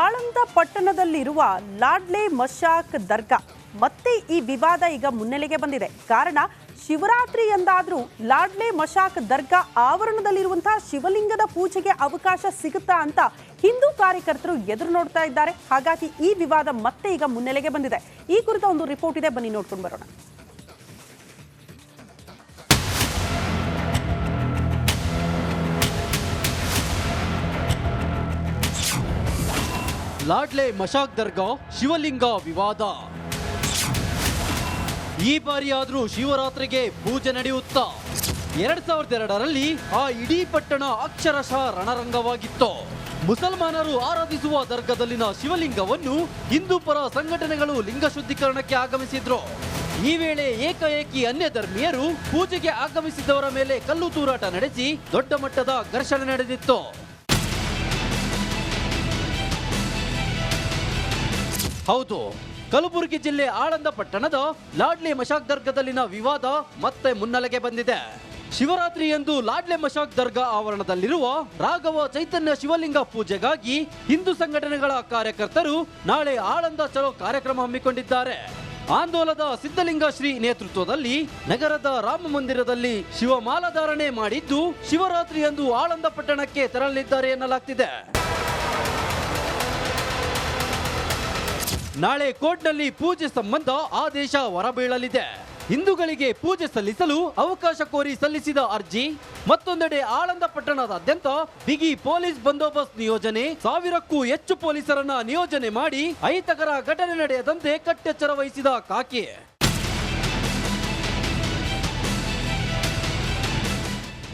ಆಳಂದ ಪಟ್ಟಣದಲ್ಲಿರುವ ಲಾಡ್ಲೆ ಮಶಾಕ್ ದರ್ಗಾ ಮತ್ತೆ ಈ ವಿವಾದ ಈಗ ಮುನ್ನೆಲೆಗೆ ಬಂದಿದೆ. ಕಾರಣ ಶಿವರಾತ್ರಿ ಎಂದಾದ್ರೂ ಲಾಡ್ಲೆ ಮಶಾಕ್ ದರ್ಗಾ ಆವರಣದಲ್ಲಿರುವಂತಹ ಶಿವಲಿಂಗದ ಪೂಜೆಗೆ ಅವಕಾಶ ಸಿಗುತ್ತಾ ಅಂತ ಹಿಂದೂ ಕಾರ್ಯಕರ್ತರು ಎದುರು ನೋಡ್ತಾ ಇದ್ದಾರೆ. ಹಾಗಾಗಿ ಈ ವಿವಾದ ಮತ್ತೆ ಈಗ ಮುನ್ನೆಲೆಗೆ ಬಂದಿದೆ. ಈ ಕುರಿತ ಒಂದು ರಿಪೋರ್ಟ್ ಇದೆ, ಬನ್ನಿ ನೋಡ್ಕೊಂಡು ಬರೋಣ. ಲಾಡ್ಲೆ ಮಶಾಕ್ ದರ್ಗಾ ಶಿವಲಿಂಗ ವಿವಾದ. ಈ ಬಾರಿಯಾದ್ರೂ ಶಿವರಾತ್ರಿಗೆ ಪೂಜೆ ನಡೆಯುತ್ತಾ? 2002ರಲ್ಲಿ ಆ ಇಡೀ ಪಟ್ಟಣ ಅಕ್ಷರಶಃ ರಣರಂಗವಾಗಿತ್ತು. ಮುಸಲ್ಮಾನರು ಆರಾಧಿಸುವ ದರ್ಗಾದಲ್ಲಿನ ಶಿವಲಿಂಗವನ್ನು ಹಿಂದೂ ಪರ ಸಂಘಟನೆಗಳು ಲಿಂಗ ಶುದ್ಧೀಕರಣಕ್ಕೆ ಆಗಮಿಸಿದ್ರು. ಈ ವೇಳೆ ಏಕಾಏಕಿ ಅನ್ಯ ಧರ್ಮೀಯರು ಪೂಜೆಗೆ ಆಗಮಿಸಿದವರ ಮೇಲೆ ಕಲ್ಲು ತೂರಾಟ ನಡೆಸಿ ದೊಡ್ಡ ಮಟ್ಟದ ಘರ್ಷಣೆ ನಡೆದಿತ್ತು. ಹೌದು, ಕಲಬುರಗಿ ಜಿಲ್ಲೆ ಆಳಂದ ಪಟ್ಟಣದ ಲಾಡ್ಲೆ ಮಶಾಕ್ ದರ್ಗಾದಲ್ಲಿನ ವಿವಾದ ಮತ್ತೆ ಮುನ್ನೆಲೆಗೆ ಬಂದಿದೆ. ಶಿವರಾತ್ರಿ ಎಂದು ಲಾಡ್ಲೆ ಮಶಾಕ್ ದರ್ಗಾ ಆವರಣದಲ್ಲಿರುವ ರಾಘವ ಚೈತನ್ಯ ಶಿವಲಿಂಗ ಪೂಜೆಗಾಗಿ ಹಿಂದೂ ಸಂಘಟನೆಗಳ ಕಾರ್ಯಕರ್ತರು ನಾಳೆ ಆಳಂದ ಚಲೋ ಕಾರ್ಯಕ್ರಮ ಹಮ್ಮಿಕೊಂಡಿದ್ದಾರೆ. ಆಂದೋಲನದ ಸಿದ್ಧಲಿಂಗ ಶ್ರೀ ನೇತೃತ್ವದಲ್ಲಿ ನಗರದ ರಾಮ ಮಂದಿರದಲ್ಲಿ ಶಿವಮಾಲಾಧಾರಣೆ ಮಾಡಿದ್ದು ಶಿವರಾತ್ರಿ ಎಂದು ಆಳಂದ ಪಟ್ಟಣಕ್ಕೆ ತೆರಳಲಿದ್ದಾರೆ ಎನ್ನಲಾಗ್ತಿದೆ. ನಾಳೆ ಕೋರ್ಟ್ನಲ್ಲಿ ಪೂಜೆ ಸಂಬಂಧ ಆದೇಶ ಹೊರಬೀಳಲಿದೆ. ಹಿಂದೂಗಳಿಗೆ ಪೂಜೆ ಸಲ್ಲಿಸಲು ಅವಕಾಶ ಕೋರಿ ಸಲ್ಲಿಸಿದ ಅರ್ಜಿ. ಮತ್ತೊಂದೆಡೆ ಆಳಂದ ಪಟ್ಟಣದಾದ್ಯಂತ ಬಿಗಿ ಪೊಲೀಸ್ ಬಂದೋಬಸ್ತ್ ನಿಯೋಜನೆ, 1000ಕ್ಕೂ ಹೆಚ್ಚು ಪೊಲೀಸರನ್ನ ನಿಯೋಜನೆ ಮಾಡಿ ಅಹಿತಕರ ಘಟನೆ ನಡೆಯದಂತೆ ಕಟ್ಟೆಚ್ಚರ ವಹಿಸಿದ ಕಾಕಿ.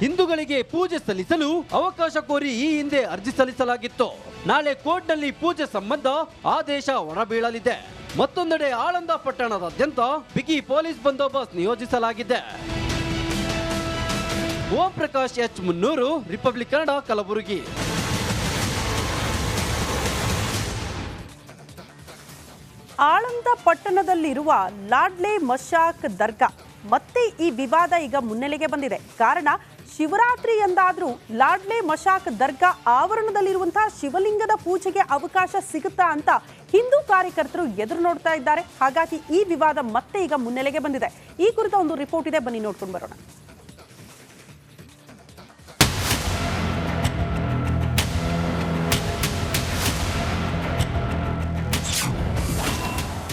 ಹಿಂದೂಗಳಿಗೆ ಪೂಜೆ ಸಲ್ಲಿಸಲು ಅವಕಾಶ ಕೋರಿ ಈ ಹಿಂದೆ ಅರ್ಜಿ ಸಲ್ಲಿಸಲಾಗಿತ್ತು. ನಾಳೆ ಕೋರ್ಟ್ನಲ್ಲಿ ಪೂಜೆ ಸಂಬಂಧ ಆದೇಶ ಹೊರಬೀಳಲಿದೆ. ಮತ್ತೊಂದೆಡೆ ಆಳಂದ ಪಟ್ಟಣದಾದ್ಯಂತ ಬಿಗಿ ಪೊಲೀಸ್ ಬಂದೋಬಸ್ತ್ ನಿಯೋಜಿಸಲಾಗಿದೆ. ಓಂ ಪ್ರಕಾಶ್ ಎಚ್ ಮುನ್ನೂರು, ರಿಪಬ್ಲಿಕ್ ಕನ್ನಡ, ಕಲಬುರಗಿ. ಆಳಂದ ಪಟ್ಟಣದಲ್ಲಿರುವ ಲಾಡ್ಲೆ ಮಶಾಕ್ ದರ್ಗಾ ಮತ್ತೆ ಈ ವಿವಾದ ಈಗ ಮುನ್ನೆಲೆಗೆ ಬಂದಿದೆ. ಕಾರಣ ಶಿವರಾತ್ರಿ ಎಂದಾದ್ರೂ ಲಾಡ್ಲೆ ಮಶಾಕ್ ದರ್ಗಾ ಆವರಣದಲ್ಲಿರುವಂತಹ ಶಿವಲಿಂಗದ ಪೂಜೆಗೆ ಅವಕಾಶ ಸಿಗುತ್ತಾ ಅಂತ ಹಿಂದೂ ಕಾರ್ಯಕರ್ತರು ಎದುರು ನೋಡ್ತಾ ಇದ್ದಾರೆ. ಹಾಗಾಗಿ ಈ ವಿವಾದ ಮತ್ತೆ ಈಗ ಮುನ್ನೆಲೆಗೆ ಬಂದಿದೆ. ಈ ಕುರಿತ ಒಂದು ರಿಪೋರ್ಟ್ ಇದೆ, ಬನ್ನಿ ನೋಡ್ಕೊಂಡು ಬರೋಣ.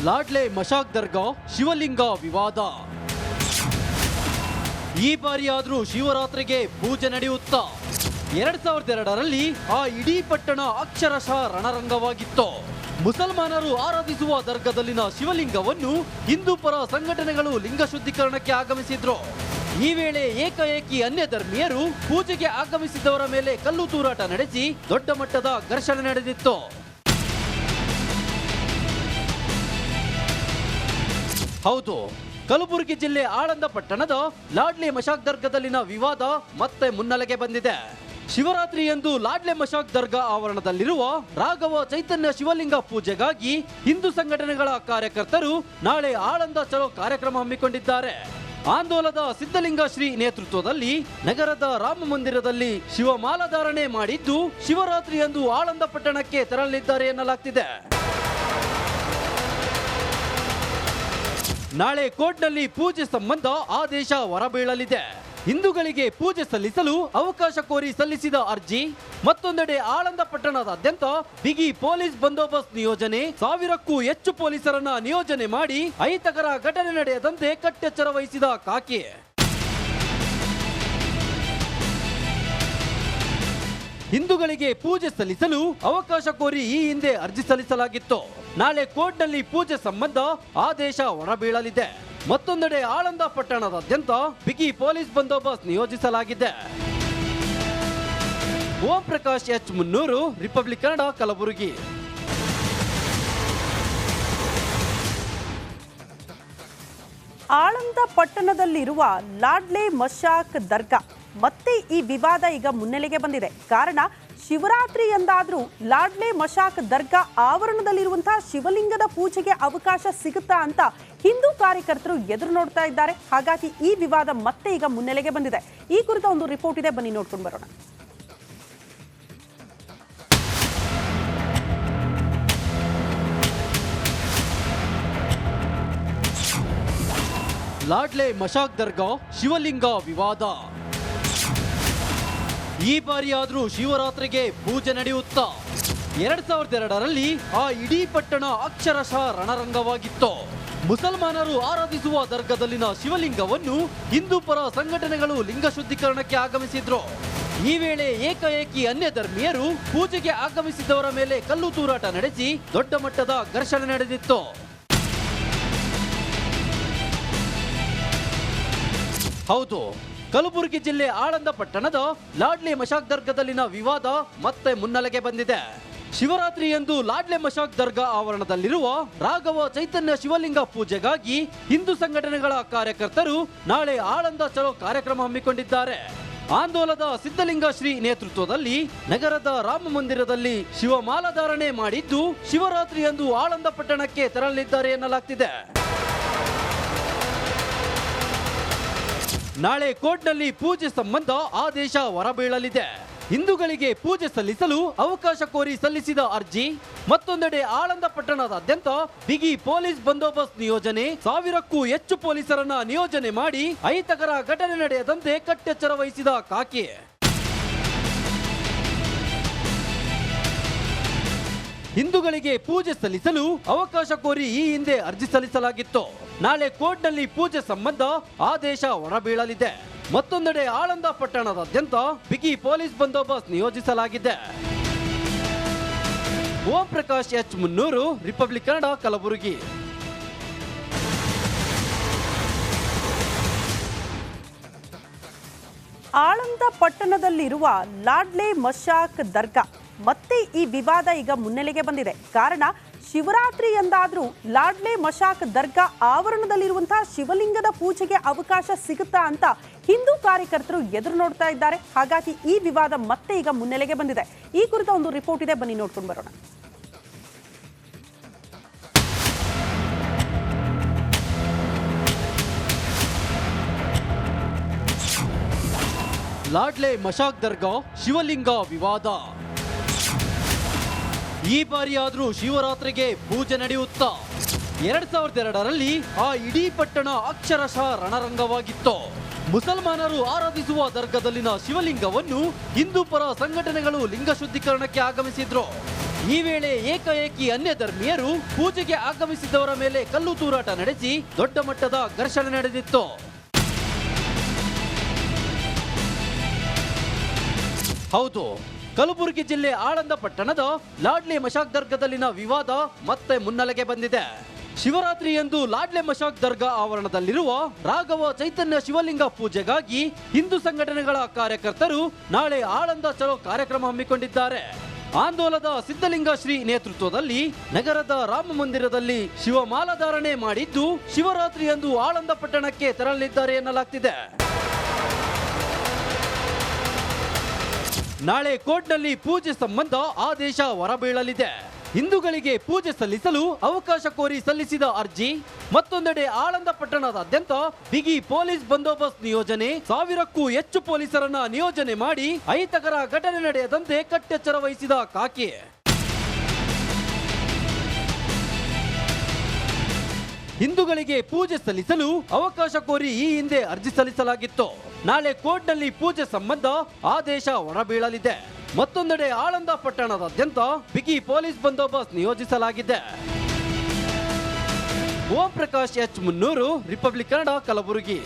ಲಾಡ್ಲೆ ಮಶಾಕ್ ದರ್ಗಾ ಶಿವಲಿಂಗ ವಿವಾದ. ಈ ಬಾರಿಯಾದ್ರೂ ಶಿವರಾತ್ರಿಗೆ ಪೂಜೆ ನಡೆಯುತ್ತಾ? 2002ರಲ್ಲಿ ಆ ಇಡೀ ಪಟ್ಟಣ ಅಕ್ಷರಶಃ ರಣರಂಗವಾಗಿತ್ತು. ಮುಸಲ್ಮಾನರು ಆರಾಧಿಸುವ ದರ್ಗಾದಲ್ಲಿನ ಶಿವಲಿಂಗವನ್ನು ಹಿಂದೂ ಪರ ಸಂಘಟನೆಗಳು ಲಿಂಗ ಶುದ್ಧೀಕರಣಕ್ಕೆ ಆಗಮಿಸಿದ್ರು. ಈ ವೇಳೆ ಏಕಾಏಕಿ ಅನ್ಯ ಧರ್ಮೀಯರು ಪೂಜೆಗೆ ಆಗಮಿಸಿದವರ ಮೇಲೆ ಕಲ್ಲು ತೂರಾಟ ನಡೆಸಿ ದೊಡ್ಡ ಮಟ್ಟದ ಘರ್ಷಣೆ ನಡೆದಿತ್ತು. ಹೌದು, ಕಲಬುರಗಿ ಜಿಲ್ಲೆ ಆಳಂದ ಪಟ್ಟಣದ ಲಾಡ್ಲೆ ಮಶಾಕ್ ದರ್ಗಾದಲ್ಲಿನ ವಿವಾದ ಮತ್ತೆ ಮುನ್ನೆಲೆಗೆ ಬಂದಿದೆ. ಶಿವರಾತ್ರಿ ಎಂದು ಲಾಡ್ಲೆ ಮಶಾಕ್ ದರ್ಗಾ ಆವರಣದಲ್ಲಿರುವ ರಾಘವ ಚೈತನ್ಯ ಶಿವಲಿಂಗ ಪೂಜೆಗಾಗಿ ಹಿಂದೂ ಸಂಘಟನೆಗಳ ಕಾರ್ಯಕರ್ತರು ನಾಳೆ ಆಳಂದ ಚಲೋ ಕಾರ್ಯಕ್ರಮ ಹಮ್ಮಿಕೊಂಡಿದ್ದಾರೆ. ಆಂದೋಲನದ ಸಿದ್ಧಲಿಂಗ ಶ್ರೀ ನೇತೃತ್ವದಲ್ಲಿ ನಗರದ ರಾಮ ಮಂದಿರದಲ್ಲಿ ಶಿವಮಾಲಾಧಾರಣೆ ಮಾಡಿದ್ದು ಶಿವರಾತ್ರಿ ಎಂದು ಆಳಂದ ಪಟ್ಟಣಕ್ಕೆ ತೆರಳಲಿದ್ದಾರೆ ಎನ್ನಲಾಗ್ತಿದೆ. ನಾಳೆ ಕೋರ್ಟ್ನಲ್ಲಿ ಪೂಜೆ ಸಂಬಂಧ ಆದೇಶ ಹೊರಬೀಳಲಿದೆ. ಹಿಂದೂಗಳಿಗೆ ಪೂಜೆ ಸಲ್ಲಿಸಲು ಅವಕಾಶ ಕೋರಿ ಸಲ್ಲಿಸಿದ ಅರ್ಜಿ. ಮತ್ತೊಂದೆಡೆ ಆಳಂದ ಪಟ್ಟಣದಾದ್ಯಂತ ಬಿಗಿ ಪೊಲೀಸ್ ಬಂದೋಬಸ್ತ್ ನಿಯೋಜನೆ, 1000ಕ್ಕೂ ಹೆಚ್ಚು ಪೊಲೀಸರನ್ನ ನಿಯೋಜನೆ ಮಾಡಿ ಅಹಿತಕರ ಘಟನೆ ನಡೆಯದಂತೆ ಕಟ್ಟೆಚ್ಚರ ವಹಿಸಿದ ಕಾಕಿ. ಹಿಂದೂಗಳಿಗೆ ಪೂಜೆ ಸಲ್ಲಿಸಲು ಅವಕಾಶ ಕೋರಿ ಈ ಹಿಂದೆ ಅರ್ಜಿ ಸಲ್ಲಿಸಲಾಗಿತ್ತು. ನಾಳೆ ಕೋರ್ಟ್ನಲ್ಲಿ ಪೂಜೆ ಸಂಬಂಧ ಆದೇಶ ಹೊರಬೀಳಲಿದೆ. ಮತ್ತೊಂದೆಡೆ ಆಳಂದ ಪಟ್ಟಣದಾದ್ಯಂತ ಬಿಗಿ ಪೊಲೀಸ್ ಬಂದೋಬಸ್ತ್ ನಿಯೋಜಿಸಲಾಗಿದೆ. ಓಂ ಪ್ರಕಾಶ್ ಎಚ್ ಮುನ್ನೂರು, ರಿಪಬ್ಲಿಕ್ ಕನ್ನಡ, ಕಲಬುರಗಿ. ಆಳಂದ ಪಟ್ಟಣದಲ್ಲಿರುವ ಲಾಡ್ಲೆ ಮಶಾಕ್ ದರ್ಗಾ ಮತ್ತೆ ಈ ವಿವಾದ ಈಗ ಮುನ್ನೆಲೆಗೆ ಬಂದಿದೆ. ಕಾರಣ ಶಿವರಾತ್ರಿ ಎಂದಾದ್ರೂ ಲಾಡ್ಲೆ ಮಶಾಕ್ ದರ್ಗಾ ಆವರಣದಲ್ಲಿರುವಂತಹ ಶಿವಲಿಂಗದ ಪೂಜೆಗೆ ಅವಕಾಶ ಸಿಗುತ್ತಾ ಅಂತ ಹಿಂದೂ ಕಾರ್ಯಕರ್ತರು ಎದುರು ನೋಡ್ತಾ ಇದ್ದಾರೆ. ಹಾಗಾಗಿ ಈ ವಿವಾದ ಮತ್ತೆ ಈಗ ಮುನ್ನೆಲೆಗೆ ಬಂದಿದೆ. ಈ ಕುರಿತ ಒಂದು ರಿಪೋರ್ಟ್ ಇದೆ, ಬನ್ನಿ ನೋಡ್ಕೊಂಡು ಬರೋಣ. ಲಾಡ್ಲೆ ಮಶಾಕ್ ದರ್ಗಾ ಶಿವಲಿಂಗ ವಿವಾದ. ಈ ಬಾರಿಯಾದ್ರೂ ಶಿವರಾತ್ರಿಗೆ ಪೂಜೆ ನಡೆಯುತ್ತಾ? 2002ರಲ್ಲಿ ಆ ಇಡೀ ಪಟ್ಟಣ ಅಕ್ಷರಶಃ ರಣರಂಗವಾಗಿತ್ತು. ಮುಸಲ್ಮಾನರು ಆರಾಧಿಸುವ ದರ್ಗಾದಲ್ಲಿನ ಶಿವಲಿಂಗವನ್ನು ಹಿಂದೂ ಪರ ಸಂಘಟನೆಗಳು ಲಿಂಗ ಶುದ್ಧೀಕರಣಕ್ಕೆ ಆಗಮಿಸಿದ್ರು. ಈ ವೇಳೆ ಏಕಾಏಕಿ ಅನ್ಯ ಧರ್ಮೀಯರು ಪೂಜೆಗೆ ಆಗಮಿಸಿದವರ ಮೇಲೆ ಕಲ್ಲು ತೂರಾಟ ನಡೆಸಿ ದೊಡ್ಡ ಮಟ್ಟದ ಘರ್ಷಣೆ ನಡೆದಿತ್ತು. ಹೌದು, ಕಲಬುರಗಿ ಜಿಲ್ಲೆ ಆಳಂದ ಪಟ್ಟಣದ ಲಾಡ್ಲೆ ಮಶಾಕ್ ದರ್ಗಾದಲ್ಲಿನ ವಿವಾದ ಮತ್ತೆ ಮುನ್ನೆಲೆಗೆ ಬಂದಿದೆ. ಶಿವರಾತ್ರಿ ಎಂದು ಲಾಡ್ಲೆ ಮಶಾಕ್ ದರ್ಗಾ ಆವರಣದಲ್ಲಿರುವ ರಾಘವ ಚೈತನ್ಯ ಶಿವಲಿಂಗ ಪೂಜೆಗಾಗಿ ಹಿಂದೂ ಸಂಘಟನೆಗಳ ಕಾರ್ಯಕರ್ತರು ನಾಳೆ ಆಳಂದ ಚಲೋ ಕಾರ್ಯಕ್ರಮ ಹಮ್ಮಿಕೊಂಡಿದ್ದಾರೆ. ಆಂದೋಲದ ಸಿದ್ಧಲಿಂಗ ಶ್ರೀ ನೇತೃತ್ವದಲ್ಲಿ ನಗರದ ರಾಮ ಮಂದಿರದಲ್ಲಿ ಶಿವಮಾಲಾಧಾರಣೆ ಮಾಡಿದ್ದು ಶಿವರಾತ್ರಿ ಎಂದು ಆಳಂದ ಪಟ್ಟಣಕ್ಕೆ ತೆರಳಲಿದ್ದಾರೆ ಎನ್ನಲಾಗ್ತಿದೆ. ನಾಳೆ ಕೋರ್ಟ್ನಲ್ಲಿ ಪೂಜೆ ಸಂಬಂಧ ಆದೇಶ ಹೊರಬೀಳಲಿದೆ. ಹಿಂದೂಗಳಿಗೆ ಪೂಜೆ ಸಲ್ಲಿಸಲು ಅವಕಾಶ ಕೋರಿ ಸಲ್ಲಿಸಿದ ಅರ್ಜಿ, ಮತ್ತೊಂದೆಡೆ ಆಳಂದ ಪಟ್ಟಣದಾದ್ಯಂತ ಬಿಗಿ ಪೊಲೀಸ್ ಬಂದೋಬಸ್ತ್ ನಿಯೋಜನೆ, 1000ಕ್ಕೂ ಹೆಚ್ಚು ಪೊಲೀಸರನ್ನ ನಿಯೋಜನೆ ಮಾಡಿ ಅಹಿತಕರ ಘಟನೆ ನಡೆಯದಂತೆ ಕಟ್ಟೆಚ್ಚರ ವಹಿಸಿದ ಕಾಕಿ. ಹಿಂದೂಗಳಿಗೆ ಪೂಜೆ ಸಲ್ಲಿಸಲು ಅವಕಾಶ ಕೋರಿ ಈ ಹಿಂದೆ ಅರ್ಜಿ ಸಲ್ಲಿಸಲಾಗಿತ್ತು. ನಾಳೆ ಕೋರ್ಟ್ನಲ್ಲಿ ಪೂಜೆ ಸಂಬಂಧ ಆದೇಶ ಹೊರಬೀಳಲಿದೆ. ಮತ್ತೊಂದೆಡೆ ಆಳಂದ ಪಟ್ಟಣದಾದ್ಯಂತ ಬಿಗಿ ಪೊಲೀಸ್ ಬಂದೋಬಸ್ತ್ ನಿಯೋಜಿಸಲಾಗಿದೆ. ಓಂ ಪ್ರಕಾಶ್ ಎಚ್ ಮುನ್ನೂರು, ರಿಪಬ್ಲಿಕ್ ಕನ್ನಡ, ಕಲಬುರಗಿ. ಆಳಂದ ಪಟ್ಟಣದಲ್ಲಿರುವ ಲಾಡ್ಲೆ ಮಶಾಕ್ ದರ್ಗಾ ಮತ್ತೆ ಈ ವಿವಾದ ಈಗ ಮುನ್ನೆಲೆಗೆ ಬಂದಿದೆ. ಕಾರಣ, ಶಿವರಾತ್ರಿ ಎಂದಾದ್ರೂ ಲಾಡ್ಲೆ ಮಶಾಕ್ ದರ್ಗಾ ಆವರಣದಲ್ಲಿರುವಂತಹ ಶಿವಲಿಂಗದ ಪೂಜೆಗೆ ಅವಕಾಶ ಸಿಗುತ್ತಾ ಅಂತ ಹಿಂದೂ ಕಾರ್ಯಕರ್ತರು ಎದುರು ನೋಡ್ತಾ ಇದ್ದಾರೆ. ಹಾಗಾಗಿ ಈ ವಿವಾದ ಮತ್ತೆ ಈಗ ಮುನ್ನೆಲೆಗೆ ಬಂದಿದೆ. ಈ ಕುರಿತ ಒಂದು ರಿಪೋರ್ಟ್ ಇದೆ, ಬನ್ನಿ ನೋಡ್ಕೊಂಡು ಬರೋಣ. ಲಾಡ್ಲೆ ಮಶಾಕ್ ದರ್ಗಾ ಶಿವಲಿಂಗ ವಿವಾದ. ಈ ಬಾರಿಯಾದ್ರೂ ಶಿವರಾತ್ರಿಗೆ ಪೂಜೆ ನಡೆಯುತ್ತಾ? 2002ರಲ್ಲಿ ಆ ಇಡೀ ಪಟ್ಟಣ ಅಕ್ಷರಶಃ ರಣರಂಗವಾಗಿತ್ತು. ಮುಸಲ್ಮಾನರು ಆರಾಧಿಸುವ ದರ್ಗಾದಲ್ಲಿನ ಶಿವಲಿಂಗವನ್ನು ಹಿಂದೂ ಪರ ಸಂಘಟನೆಗಳು ಲಿಂಗ ಶುದ್ಧೀಕರಣಕ್ಕೆ ಆಗಮಿಸಿದ್ರು. ಈ ವೇಳೆ ಏಕಾಏಕಿ ಅನ್ಯ ಧರ್ಮೀಯರು ಪೂಜೆಗೆ ಆಗಮಿಸಿದವರ ಮೇಲೆ ಕಲ್ಲು ತೂರಾಟ ನಡೆಸಿ ದೊಡ್ಡ ಮಟ್ಟದ ಘರ್ಷಣೆ ನಡೆದಿತ್ತು. ಹೌದು, ಕಲಬುರಗಿ ಜಿಲ್ಲೆ ಆಳಂದ ಪಟ್ಟಣದ ಲಾಡ್ಲೆ ಮಶಾಕ್ ದರ್ಗಾದಲ್ಲಿನ ವಿವಾದ ಮತ್ತೆ ಮುನ್ನೆಲೆಗೆ ಬಂದಿದೆ. ಶಿವರಾತ್ರಿ ಎಂದು ಲಾಡ್ಲೆ ಮಶಾಕ್ ದರ್ಗಾ ಆವರಣದಲ್ಲಿರುವ ರಾಘವ ಚೈತನ್ಯ ಶಿವಲಿಂಗ ಪೂಜೆಗಾಗಿ ಹಿಂದೂ ಸಂಘಟನೆಗಳ ಕಾರ್ಯಕರ್ತರು ನಾಳೆ ಆಳಂದ ಚಲೋ ಕಾರ್ಯಕ್ರಮ ಹಮ್ಮಿಕೊಂಡಿದ್ದಾರೆ. ಆಂದೋಲದ ಸಿದ್ಧಲಿಂಗ ಶ್ರೀ ನೇತೃತ್ವದಲ್ಲಿ ನಗರದ ರಾಮ ಮಂದಿರದಲ್ಲಿ ಶಿವಮಾಲಾಧಾರಣೆ ಮಾಡಿದ್ದು ಶಿವರಾತ್ರಿ ಎಂದು ಆಳಂದ ಪಟ್ಟಣಕ್ಕೆ ತೆರಳಲಿದ್ದಾರೆ ಎನ್ನಲಾಗ್ತಿದೆ. ನಾಳೆ ಕೋರ್ಟ್ನಲ್ಲಿ ಪೂಜೆ ಸಂಬಂಧ ಆದೇಶ ಹೊರಬೀಳಲಿದೆ. ಹಿಂದೂಗಳಿಗೆ ಪೂಜೆ ಸಲ್ಲಿಸಲು ಅವಕಾಶ ಕೋರಿ ಸಲ್ಲಿಸಿದ ಅರ್ಜಿ, ಮತ್ತೊಂದೆಡೆ ಆಳಂದ ಪಟ್ಟಣದಾದ್ಯಂತ ಬಿಗಿ ಪೊಲೀಸ್ ಬಂದೋಬಸ್ತ್ ನಿಯೋಜನೆ, 1000ಕ್ಕೂ ಹೆಚ್ಚು ಪೊಲೀಸರನ್ನ ನಿಯೋಜನೆ ಮಾಡಿ ಅಹಿತಕರ ಘಟನೆ ನಡೆಯದಂತೆ ಕಟ್ಟೆಚ್ಚರ ವಹಿಸಿದ ಕಾಕಿ. ಹಿಂದೂಗಳಿಗೆ ಪೂಜೆ ಸಲ್ಲಿಸಲು ಅವಕಾಶ ಕೋರಿ ಈ ಹಿಂದೆ ಅರ್ಜಿ ಸಲ್ಲಿಸಲಾಗಿತ್ತು. ನಾಳೆ ಕೋರ್ಟ್ನಲ್ಲಿ ಪೂಜೆ ಸಂಬಂಧ ಆದೇಶ ಹೊರಬೀಳಲಿದೆ. ಮತ್ತೊಂದೆಡೆ ಆಳಂದ ಪಟ್ಟಣದಾದ್ಯಂತ ಬಿಗಿ ಪೊಲೀಸ್ ಬಂದೋಬಸ್ತ್ ನಿಯೋಜಿಸಲಾಗಿದೆ. ಓಂ ಪ್ರಕಾಶ್ ಎಚ್ ಮುನ್ನೂರು, ರಿಪಬ್ಲಿಕ್ ಕನ್ನಡ, ಕಲಬುರಗಿ.